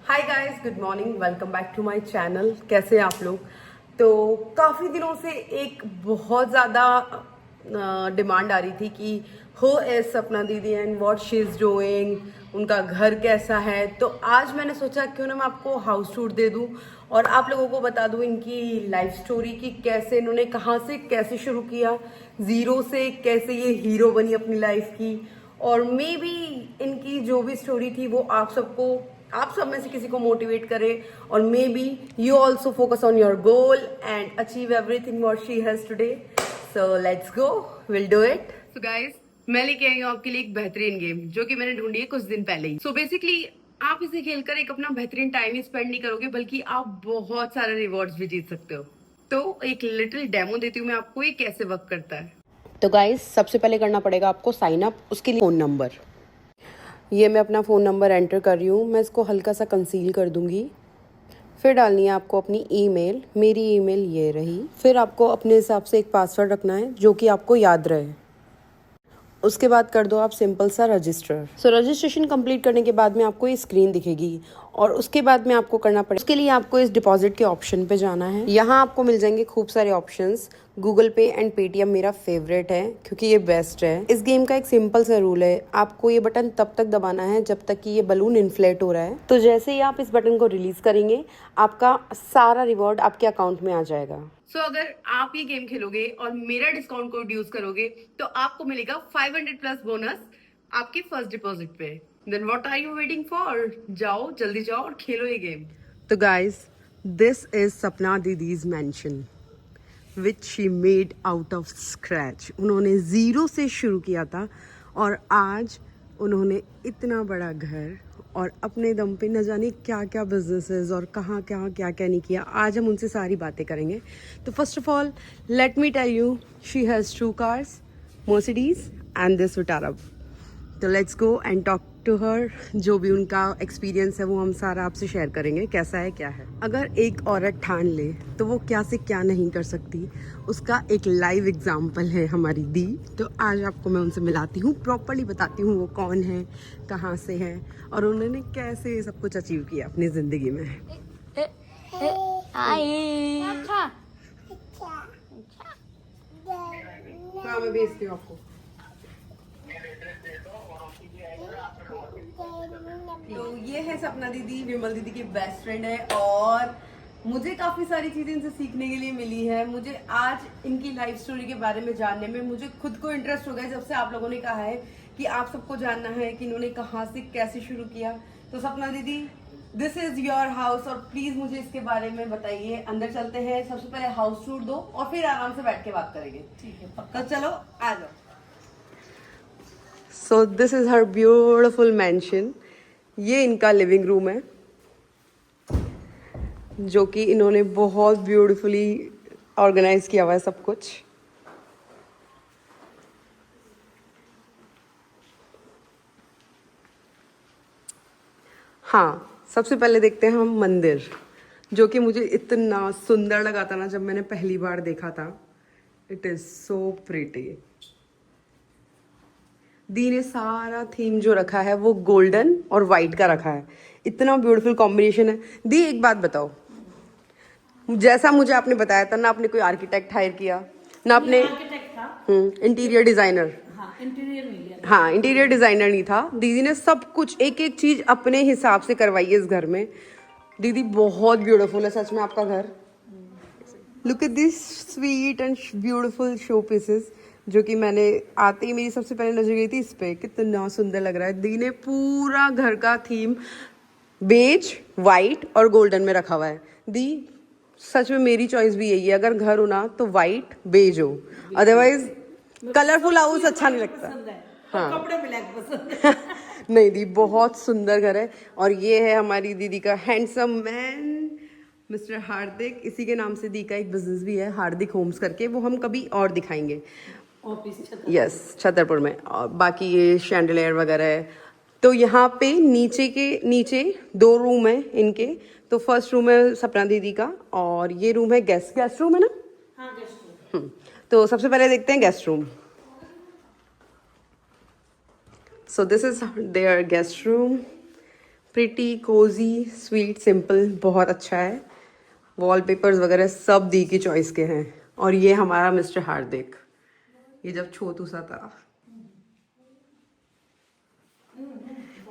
Hi guys, good morning, welcome back to my channel. कैसे हैं आप लोग? तो काफ़ी दिनों से एक बहुत ज़्यादा डिमांड आ रही थी कि हो इज सपना दीदी and what she is doing, उनका घर कैसा है। तो आज मैंने सोचा क्यों ना मैं आपको हाउस टूर दे दूं और आप लोगों को बता दूं इनकी लाइफ स्टोरी की, कैसे इन्होंने कहाँ से कैसे शुरू किया, ज़ीरो से कैसे ये हीरो बनी अपनी लाइफ की। और मे बी इनकी जो भी स्टोरी थी वो आप सब में से किसी को मोटिवेट करे और may be you also focus on your goal and achieve everything what she has today. So let's go, will do it. So guys, मैं लेके आई हूँ आपके लिए एक बेहतरीन गेम जो कि मैंने ढूंढी है कुछ दिन पहले ही। सो बेसिकली आप इसे खेलकर एक अपना बेहतरीन टाइम ही स्पेंड नहीं करोगे बल्कि आप बहुत सारे रिवॉर्ड्स भी जीत सकते हो। तो एक लिटिल डेमो देती हूँ मैं आपको ये कैसे वर्क करता है। तो गाइस, सबसे पहले करना पड़ेगा आपको साइन अप। उसके लिए फ़ोन नंबर, ये मैं अपना फ़ोन नंबर एंटर कर रही हूँ। मैं इसको हल्का सा कंसील कर दूँगी। फिर डालनी है आपको अपनी ईमेल। मेरी ईमेल ये रही। फिर आपको अपने हिसाब से एक पासवर्ड रखना है जो कि आपको याद रहे। उसके बाद कर दो आप सिंपल सा रजिस्टर। सो रजिस्ट्रेशन कंप्लीट करने के बाद में आपको ये स्क्रीन दिखेगी और उसके बाद में आपको करना पड़ेगा, उसके लिए आपको इस डिपॉजिट के ऑप्शन पे जाना है। यहाँ आपको मिल जाएंगे खूब सारे ऑप्शंस। गूगल पे एंड पेटीएम मेरा फेवरेट है क्योंकि ये बेस्ट है। इस गेम का एक सिंपल सा रूल है, आपको ये बटन तब तक दबाना है जब तक कि ये बलून इन्फ्लेट हो रहा है। तो जैसे ही आप इस बटन को रिलीज करेंगे आपका सारा रिवॉर्ड आपके अकाउंट में आ जाएगा। सो अगर आप ये गेम खेलोगे और मेरा डिस्काउंट कोड यूज करोगे तो आपको मिलेगा 500 प्लस बोनस आपके फर्स्ट डिपॉजिट पे। Then what are you waiting for? जाओ, जल्दी जाओ और खेलो ये गेम। तो गाइस, दिस इज सपना didis mention which she made out of scratch. उन्होंने ज़ीरो से शुरू किया था और आज उन्होंने इतना बड़ा घर और अपने दम पे न जाने क्या क्या बिजनेसेस और कहाँ क्या क्या क्या नहीं किया। आज हम उनसे सारी बातें करेंगे। तो first of all let me tell you, she has 2 cars, Mercedes and this Vitara. तो let's go and talk to her. जो भी उनका एक्सपीरियंस है वो हम सारा आपसे शेयर करेंगे, कैसा है क्या है। अगर एक औरत ठान ले तो वो क्या से क्या नहीं कर सकती, उसका एक लाइव एग्जाम्पल है हमारी दी। तो आज आपको मैं उनसे मिलाती हूँ, प्रॉपरली बताती हूँ वो कौन है, कहाँ से है और उन्होंने कैसे सब कुछ अचीव किया अपनी ज़िंदगी में। हाँ, मैं भेजती हूँ आपको। तो ये है सपना दीदी, विमल दीदी की बेस्ट फ्रेंड है और मुझे काफ़ी सारी चीज़ें इनसे सीखने के लिए मिली है। मुझे आज इनकी लाइफ स्टोरी के बारे में जानने में मुझे खुद को इंटरेस्ट हो गया जब से आप लोगों ने कहा है कि आप सबको जानना है कि इन्होंने कहाँ से कैसे शुरू किया। तो सपना दीदी, दिस इज योर हाउस और प्लीज मुझे इसके बारे में बताइए। अंदर चलते हैं, सबसे पहले हाउस टूर दो और फिर आराम से बैठ के बात करेंगे। ठीक है, तो चलो आ जाओ। सो this is her beautiful mention. ये इनका लिविंग रूम है जो कि इन्होंने बहुत ब्यूटीफुली ऑर्गेनाइज किया हुआ है सब कुछ। हाँ, सबसे पहले देखते हैं हम मंदिर, जो कि मुझे इतना सुंदर लगा था ना जब मैंने पहली बार देखा था। It is so pretty. दी ने सारा थीम जो रखा है वो गोल्डन और वाइट का रखा है। इतना ब्यूटीफुल कॉम्बिनेशन है। दी, एक बात बताओ, जैसा मुझे आपने बताया था ना, आपने कोई आर्किटेक्ट हायर किया ना, आपने इंटीरियर डिजाइनर, हाँ इंटीरियर डिजाइनर नहीं था। दीदी ने सब कुछ एक एक चीज अपने हिसाब से करवाई है इस घर में। दीदी बहुत ब्यूटीफुल है सच में आपका घर। Look at this sweet and beautiful show pieces, जो कि मैंने आते ही मेरी सबसे पहले नजर गई थी इस पे। कितना सुंदर लग रहा है। दी ने पूरा घर का थीम बेज, वाइट और गोल्डन में रखा हुआ है। दी, सच में मेरी चॉइस भी यही है, अगर घर हो ना तो वाइट बेज हो, अदरवाइज कलरफुल हाउस अच्छा नहीं लगता। हाँ, कपड़े ब्लैक पसंद है। नहीं दी, बहुत सुंदर घर है। और ये है हमारी दीदी का हैंडसम मैन मिस्टर हार्दिक। इसी के नाम से दी का एक बिजनेस भी है, हार्दिक होम्स करके, वो हम कभी और दिखाएंगे। यस, छतरपुर में। और बाकी ये शैंडलियर वगैरह है। तो यहाँ पे नीचे 2 रूम है इनके। तो फर्स्ट रूम है सपना दीदी का और ये रूम है गेस्ट रूम है ना। हाँ, गेस्ट रूम। तो सबसे पहले देखते हैं guest room. So this is their guest room. Pretty cosy sweet simple, बहुत अच्छा है। वॉलपेपर्स वगैरह सब दी की चॉइस के हैं। और ये हमारा मिस्टर हार्दिक, ये जब छोटू सा था।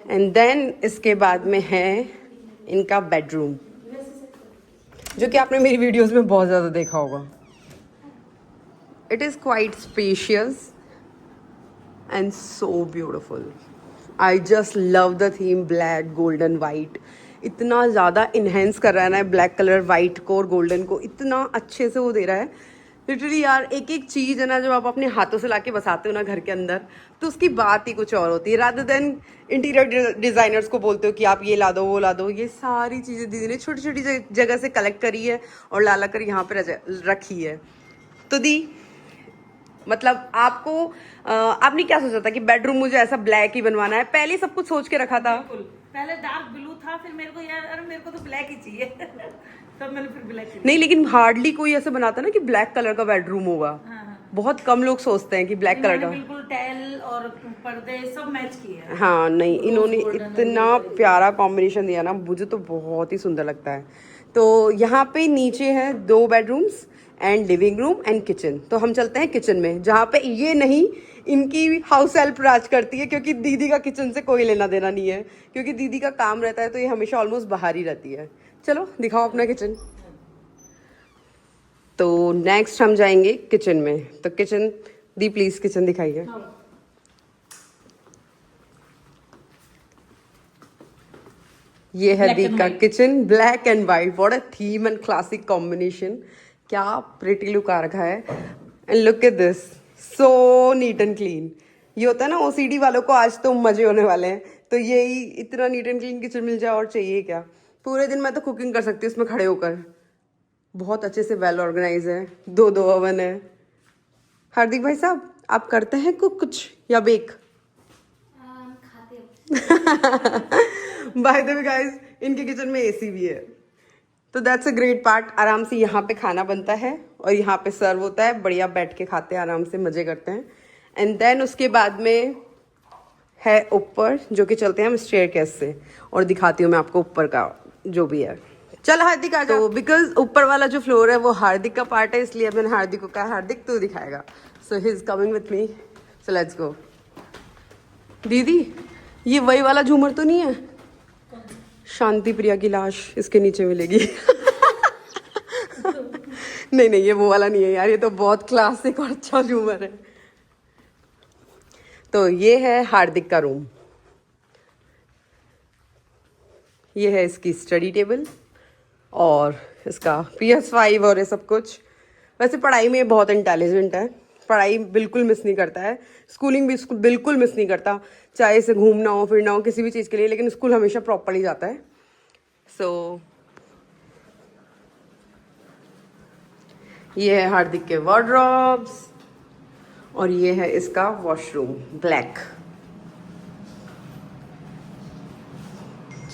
एंड देन इसके बाद में है इनका बेडरूम, जो कि आपने मेरी वीडियोस में बहुत ज़्यादा देखा होगा। It is quite spacious and so beautiful. I just love the theme black golden white. इतना ज़्यादा इन्हेंस कर रहा है ना ब्लैक कलर वाइट को और गोल्डन को, इतना अच्छे से वो दे रहा है। लिटरली यार, एक एक चीज़ है ना जब आप अपने हाथों से लाके बसाते हो ना घर के अंदर, तो उसकी बात ही कुछ और होती है। रादर देन इंटीरियर डिज़ाइनर्स को बोलते हो कि आप ये ला दो वो ला दो, ये सारी चीज़ें दीदी ने छोटी छोटी जगह से कलेक्ट करी है और ला ला कर यहाँ पर रखी है। तो दी मतलब आपको आपने क्या सोचा था कि बेडरूम मुझे ऐसा ब्लैक ही बनवाना है? पहले ही सब कुछ सोच के रखा था? पहले डार्क ब्लू था, फिर मेरे को यार अरे मेरे को तो ब्लैक ही चाहिए तब मैंने फिर ब्लैक नहीं, लेकिन हार्डली कोई ऐसे बनाता ना कि ब्लैक कलर का बेडरूम होगा। हाँ। बहुत कम लोग सोचते हैं कि ब्लैक कलर का। बिल्कुल टाइल और पर्दे सब मैच किए हैं। हाँ नहीं, इन्होंने इतना प्यारा कॉम्बिनेशन दिया ना, मुझे तो बहुत ही सुंदर लगता है। तो यहाँ पे नीचे है 2 bedrooms and living room and kitchen. तो हम चलते हैं किचन में, जहाँ पे ये नहीं इनकी हाउस हेल्प राज करती है, क्योंकि दीदी का किचन से कोई लेना देना नहीं है, क्योंकि दीदी का काम रहता है तो ये हमेशा ऑलमोस्ट बाहर ही रहती है। चलो दिखाओ अपना किचन। तो नेक्स्ट हम जाएंगे किचन में। तो किचन दी प्लीज किचन दिखाइए। ये है दी का kitchen, black and white. What a theme and classic combination. क्या प्रिटी लुक आ रखा है। And look at this, so neat and clean. ये होता है ना ओसीडी वालों को आज तो मजे होने वाले हैं। तो यही इतना नीट एंड क्लीन किचन मिल जाए और चाहिए क्या। पूरे दिन मैं तो कुकिंग कर सकती हूँ इसमें खड़े होकर। बहुत अच्छे से वेल ऑर्गेनाइज है, 2 ओवन है। हार्दिक भाई साहब, आप करते हैं कुछ या bake? By the way guys, इनके किचन में एसी भी है, तो दैट्स अ ग्रेट पार्ट। आराम से यहाँ पे खाना बनता है और यहाँ पे सर्व होता है, बढ़िया बैठ के खाते हैं, आराम से मजे करते हैं। एंड देन उसके बाद में है ऊपर, जो कि चलते हैं हम स्टेयरकेस से और दिखाती हूँ मैं आपको ऊपर का जो भी है। चल हार्दिक आ जाओ। बिकॉज ऊपर वाला जो फ्लोर है वो हार्दिक का पार्ट है, इसलिए मैंने हार्दिक को कहा हार्दिक तू दिखाएगा। So he is coming with me, so let's go. दीदी ये वही वाला झूमर तो नहीं है? शांति प्रिया की लाश इसके नीचे मिलेगी। नहीं नहीं, ये वो वाला नहीं है यार, ये तो बहुत क्लासिक और अच्छा झूमर है। तो ये है हार्दिक का रूम। ये है इसकी स्टडी टेबल और इसका PS5 और ये सब कुछ। वैसे पढ़ाई में बहुत इंटेलिजेंट है, पढ़ाई बिल्कुल मिस नहीं करता है, स्कूलिंग भी बिल्कुल मिस नहीं करता, चाहे इसे घूमना हो फिरना हो किसी भी चीज़ के लिए, लेकिन स्कूल हमेशा प्रॉपरली जाता है। सो ये है हार्दिक के वार्डरोब्स और ये है इसका वॉशरूम, ब्लैक,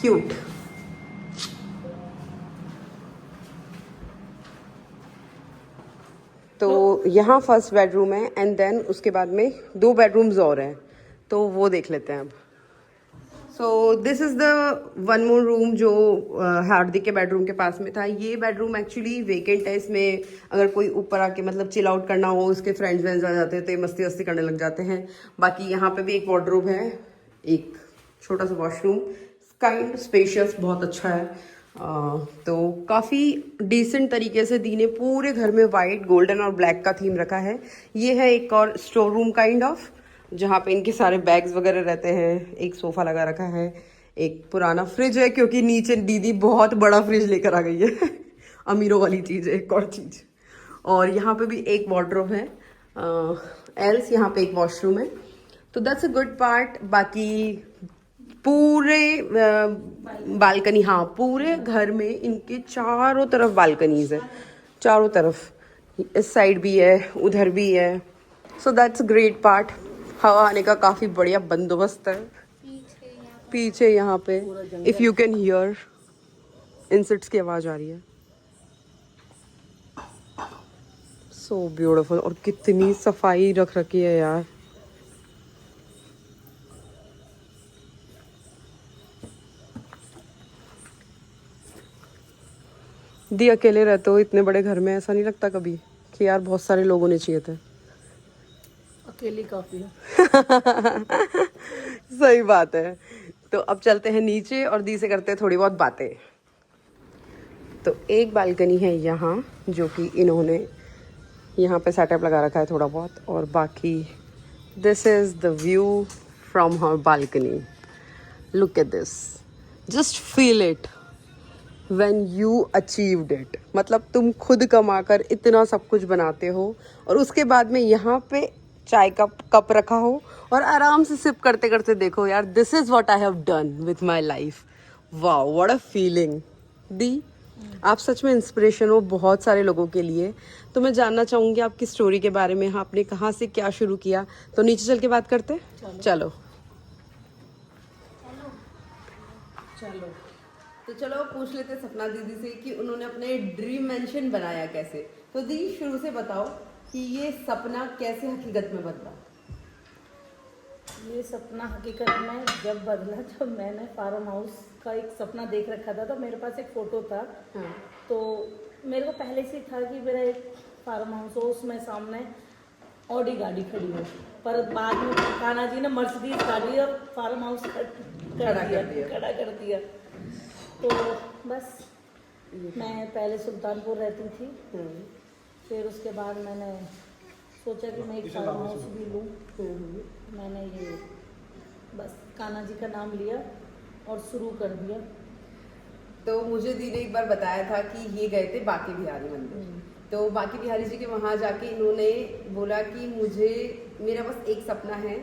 क्यूट। तो यहाँ फर्स्ट बेडरूम है एंड देन उसके बाद में 2 बेडरूम्स और हैं, तो वो देख लेते हैं अब। So this is the one more room जो हार्दिक के बेडरूम के पास में था। ये बेडरूम एक्चुअली वेकेंट है, इसमें अगर कोई ऊपर आके मतलब चिल आउट करना हो, उसके फ्रेंड्स वेंड्स आ जाते हैं तो ये मस्ती वस्ती करने लग जाते हैं। बाकी यहाँ पे भी एक वार्डरोब है, एक छोटा सा वॉशरूम, काइंड स्पेशियस, बहुत अच्छा है। तो काफ़ी डिसेंट तरीके से दी ने पूरे घर में वाइट गोल्डन और ब्लैक का थीम रखा है। ये है एक और स्टोर रूम काइंड ऑफ, जहाँ पे इनके सारे बैग्स वगैरह रहते हैं। एक सोफा लगा रखा है, एक पुराना फ्रिज है, क्योंकि नीचे दीदी बहुत बड़ा फ्रिज लेकर आ गई है। अमीरों वाली चीज़ है, एक और चीज़। और यहाँ पे भी एक वार्डरोब है, एल्स यहाँ पे एक वॉशरूम है। तो दैट्स अ गुड पार्ट। बाकी पूरे बालकनी, हाँ पूरे घर में इनके चारों तरफ बालकनीज है, चारों तरफ, इस साइड भी है उधर भी है। So that's great part. हवा आने का काफ़ी बढ़िया बंदोबस्त है। पीछे यहाँ पे if you can hear insects की आवाज़ आ रही है। सो ब्यूटीफुल, और कितनी सफाई रख रखी है यार। दी अकेले रहते हो इतने बड़े घर में, ऐसा नहीं लगता कभी कि यार बहुत सारे लोग होने चाहिए थे? अकेली काफी है। सही बात है। तो अब चलते हैं नीचे और दी से करते हैं थोड़ी बहुत बातें। तो एक बालकनी है यहाँ जो कि इन्होंने यहाँ पे सेटअप लगा रखा है थोड़ा बहुत, और बाकी this is the view from her balcony. Look at this, just feel it when you achieved it. मतलब तुम खुद कमाकर इतना सब कुछ बनाते हो और उसके बाद में यहाँ पे चाय का कप रखा हो और आराम से सिप करते करते देखो यार, this is what I have done with my life. Wow, what a feeling. दी, आप सच में इंस्पिरेशन हो बहुत सारे लोगों के लिए। तो मैं जानना चाहूंगी आपकी स्टोरी के बारे में, आपने कहाँ से क्या शुरू किया। तो नीचे चल के बात करते हैं। चलो तो चलो पूछ लेते सपना दीदी से कि उन्होंने अपने ड्रीम मेंशन बनाया कैसे। तो दी, शुरू से बताओ कि ये सपना कैसे हकीकत में बदला। ये सपना हकीकत में जब बदला, जब मैंने फार्म हाउस का एक सपना देख रखा था। तो मेरे पास एक फ़ोटो था। हाँ। तो मेरे को पहले से ही था कि मेरा एक फार्म हाउस हो, उसमें सामने ऑडी गाड़ी खड़ी हो। पर बाद में कान्हा जी ने मर्सिडीज गाड़ी और फार्म हाउस खड़ा कर दिया। तो बस मैं पहले सुल्तानपुर रहती थी, फिर उसके बाद मैंने सोचा कि मैं एक फार्म हाउस भी लूँ। मैंने ये बस कान्हा जी का नाम लिया और शुरू कर दिया। तो मुझे दी ने एक बार बताया था कि ये गए थे बांके बिहारी मंदिर। तो बांके बिहारी जी के वहाँ जाके इन्होंने बोला कि मेरा बस एक सपना है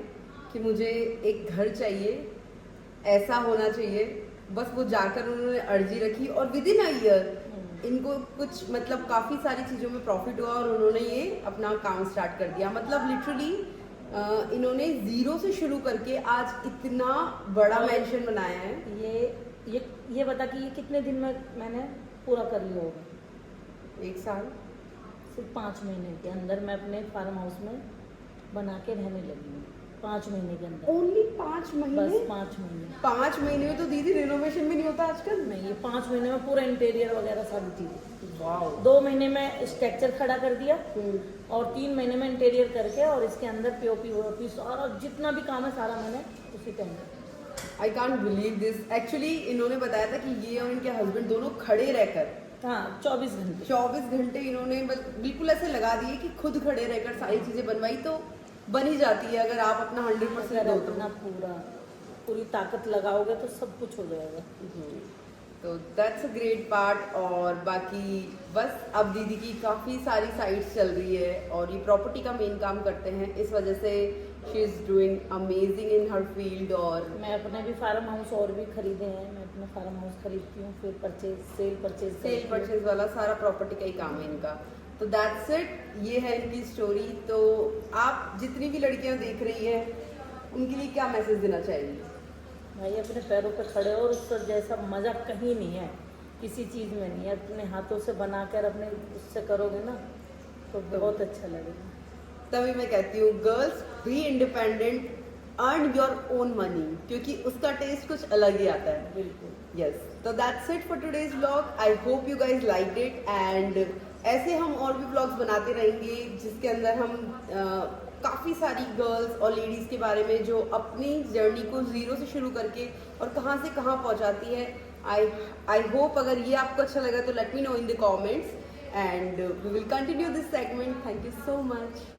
कि मुझे एक घर चाहिए, ऐसा होना चाहिए। बस वो जाकर उन्होंने अर्जी रखी और विद इन अ ईयर इनको कुछ मतलब काफ़ी सारी चीज़ों में प्रॉफिट हुआ और उन्होंने ये अपना काम स्टार्ट कर दिया। मतलब लिटरली इन्होंने जीरो से शुरू करके आज इतना बड़ा मेंशन बनाया है। ये बता कि ये कितने दिन में मैंने पूरा कर लिया होगा? 1 साल। सिर्फ 5 महीने के अंदर मैं अपने फार्म हाउस में बना के रहने लगी हूँ। 5 महीने के अंदर। ओनली 5 महीने? बस 5 महीने। 5 महीने में तो दीदी रिनोवेशन भी नहीं होता आजकल। नहीं, ये 5 महीने में पूरा इंटीरियर वगैरह सारी चीज़ें। वाओ। 2 महीने में स्ट्रक्चर खड़ा कर दिया और 3 महीने में इंटीरियर करके और इसके अंदर पीओपी वोपी सारा जितना भी काम है सारा मैंने उसी के अंदर। I can't believe this. Actually इन्होंने बताया था कि ये और इनके हस्बैंड दोनों खड़े रहकर, हाँ, 24 घंटे इन्होंने बिल्कुल ऐसे लगा दिए कि खुद खड़े रहकर सारी चीजें बनवाई। तो बन ही जाती है अगर आप अपना 100% दो तो। अपना पूरी ताकत लगाओगे तो सब कुछ हो जाएगा। तो दैट्स अ ग्रेट पार्ट। और बाकी बस अब दीदी की काफ़ी सारी साइट्स चल रही है और ये प्रॉपर्टी का मेन काम करते हैं, इस वजह से she is doing amazing in her field. और मैं अपने भी फार्म हाउस और भी खरीदे हैं। मैं अपने फार्म हाउस खरीदती हूँ, फिर सेल परचेज वाला सारा प्रॉपर्टी का ही काम है इनका। तो दैट्स इट, ये है इनकी स्टोरी। तो आप जितनी भी लड़कियां देख रही हैं उनके लिए क्या मैसेज देना चाहेंगी? भाई अपने पैरों पे खड़े हो और उससे जैसा मज़ा कहीं नहीं है, किसी चीज़ में नहीं है। अपने हाथों से बनाकर अपने उससे करोगे ना तो बहुत अच्छा लगेगा। तभी मैं कहती हूँ girls be independent, earn your own money, क्योंकि उसका टेस्ट कुछ अलग ही आता है। बिल्कुल। यस, तो that's it for today's vlog. I hope you guys like it and ऐसे हम और भी व्लॉग्स बनाते रहेंगे जिसके अंदर हम काफ़ी सारी गर्ल्स और लेडीज़ के बारे में जो अपनी जर्नी को ज़ीरो से शुरू करके और कहाँ से कहाँ पहुँचाती है। आई होप अगर ये आपको अच्छा लगा तो let me know in the comments and we will continue this segment. Thank you so much.